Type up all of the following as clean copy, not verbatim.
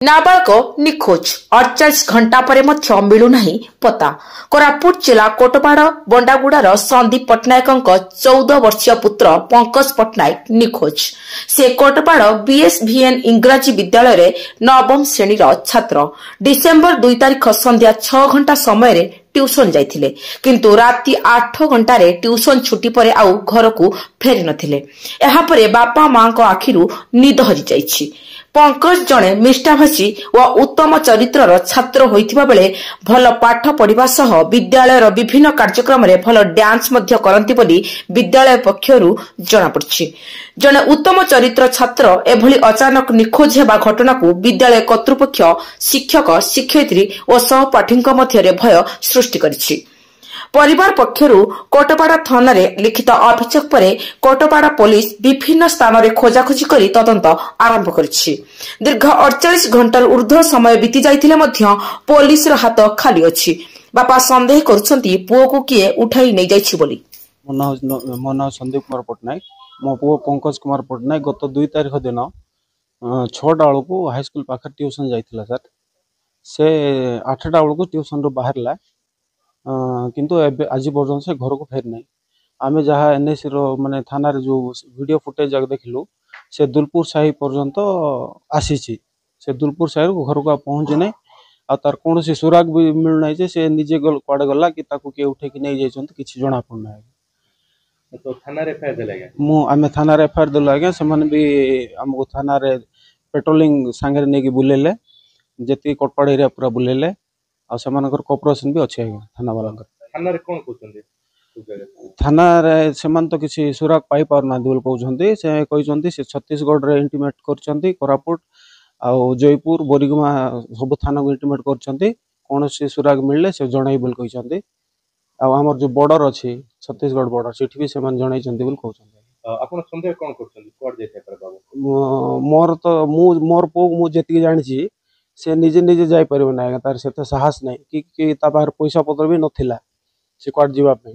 नाबालक निखोज 48 घंटा पर मिलूना पता। कोरापुट जिला कोटपाड़ बंडागुड़ार संदीप पट्टनायक 14 वर्षीय पुत्र पंकज पट्टनायक निखोज। से कोटपाड़ बीएसवीएन इंग्राजी विद्यालय नवम श्रेणी छात्र। डिसेम्बर 2 तारिख संध्या 6 घंटा समय ट्यूशन जाइथिले, किंतु राति 8 घंटे ट्यूशन छुट्टी पर आउ घर को फेरी नथिले। एहा परे बापा मां को आखिरु निद हरि जाइछि। पंकज जड़े निष्ठाभाषी व उत्तम चरित्रर छात्र होइथिबा बेले भल पाठ पढ़िबा सह विद्यालयर विभिन्न कार्यक्रम रे भल डांस मध्य करंती बोली विद्यालय पक्षरु जणा पड़छि। जड़े उत्तम चरित्र छात्र एभली अचानक निखोज हेबा घटना को विद्यालय कर्तृपक्ष, शिक्षक, शिक्षयित्री और सहपाठी मध्य भय सृष्टि करिछि। परिवार पक्षरु कोटपाड़ थाना रे लिखित अभियोग पर कोटपाड़ पुलिस विभिन्न स्थान रे खोजाखोजी करी तदंत आरंभ करिछि। दीर्घ 48 घंटा ऊर्ध्व समय बीती जाइथिले मध्य पुलिस रो हाथ खाली अछि। बापा संदेह करुछंती पुओ को किए उठाई नै जाइछि बोली। मो नाम संदीप कुमार पट्टनायक। मो पुओ पंकज कुमार पट्टनायक गत 2 तारिख दिन 6टा बेलू को हाईस्कूल पाखर ट्यूशन जाइथिला सर। से 8टा बेलू ट्यूशन रो बाहरला, किंतु आज पर्यटन से घर को फेरी ना। आम जहाँ एनएसी माने थाना रे जो वीडियो फुटेज देखिलु से दुलपुर साही पर्यंत आसी। से दुलपुर साही घर को पहुँची ना, आर कौन सुराग भी मिलूना से निजे कड़े गला कि किए उठे कि नहीं जाइए किसी जना पड़ना। तो थाना रे एफआईआर देला आम थाना रे एफआईआर देलु आज्ञा। से आमको थाना रे पेट्रोलिंग सांगे नहीं बुलेले, जी कोटपाड़ एरिया पूरा बुलेले। कोऑपरेशन भी अच्छे थाना वाला थाना रे कोन कहउछन्ते थाना रे सेमान तो किसी सुराग पाई पार ना बोल कहउछन्ते। से कहउछन्ते से छत्तीसगढ़ रे इंटीमेट करछन्ते, कोरापुट आ जयपुर बोरीगुमा सब थाना को इंटीमेट करछन्ते। कोन से सुराग मिलले से जणाई बोल कहउछन्ते। आ हमर जो बॉर्डर अछि छत्तीसगढ़ बॉर्डर सेठी भी सेमान जणाई छन्ते बोल कहउछन्ते। आपण संदेह कोन करछन्ते कोड जेते पर बाबू मोर तो मोर पो मु जेति जानि छी से निजे निजे जाई परिबो ना। तार से साहस नहीं कि ता बाहर पैसा पत्र भी नथिला से क्वाड जीवा पे।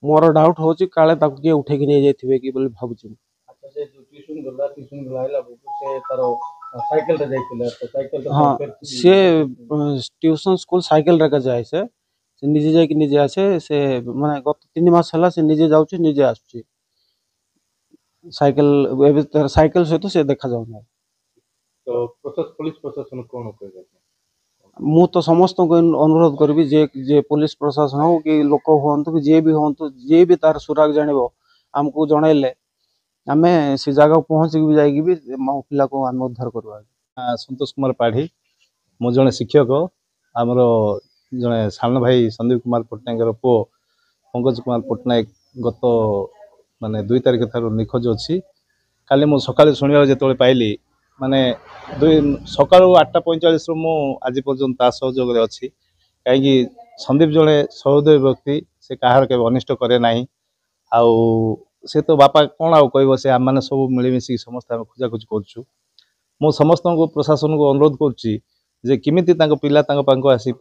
मोर डाउट होची काले ताकू के उठे कि नहीं जाइथिबे कि बोली भाबुची। अच्छा से जो ट्यूशन गलाइला से तारो साइकिल रे जाइथिला तो साइकिल तो हां से ट्यूशन स्कूल साइकिल रे का जाय से निजे जाय कि निजे आसे। से माने गत 3 मास हला से निजे जाउची निजे आसुची। साइकिल एबे तार साइकिल से तो से देखा जाउ ना। तो पुलिस प्रशासन कौन कह मु तो समस्त को अनुरोध करी जे पुलिस प्रशासन हो कि लोक हूँ कि जे भी हूँ जे भी तार सुराग जानव आमको जनइले आम से जगह पहुँच भी जाकि भी मो पिला को आम उद्धार करवा। संतोष कुमार पाढ़ी मो जड़े शिक्षक। आमर जड़े सान भाई संदीप कुमार पट्टनायक पु पंकज कुमार पट्टनायक गत माने 2 तारिख थार निखोज अच्छी। काली मु सकाଳେ शुणा जो पाइली माने सका 8:45 मु आज पर्यंत ता सहयोग अच्छी। कहीं संदीप जड़े सहृदय व्यक्ति, से कहार के अनिष्ट करे नहीं। आउ से तो बापा कौन आउ कह से आम मैंने सब मिलमिशि समस्त खोजाखोजी करुँ। मु समस्त को प्रशासन को अनुरोध करुच्ची जे किमिति पिला पाखु आसी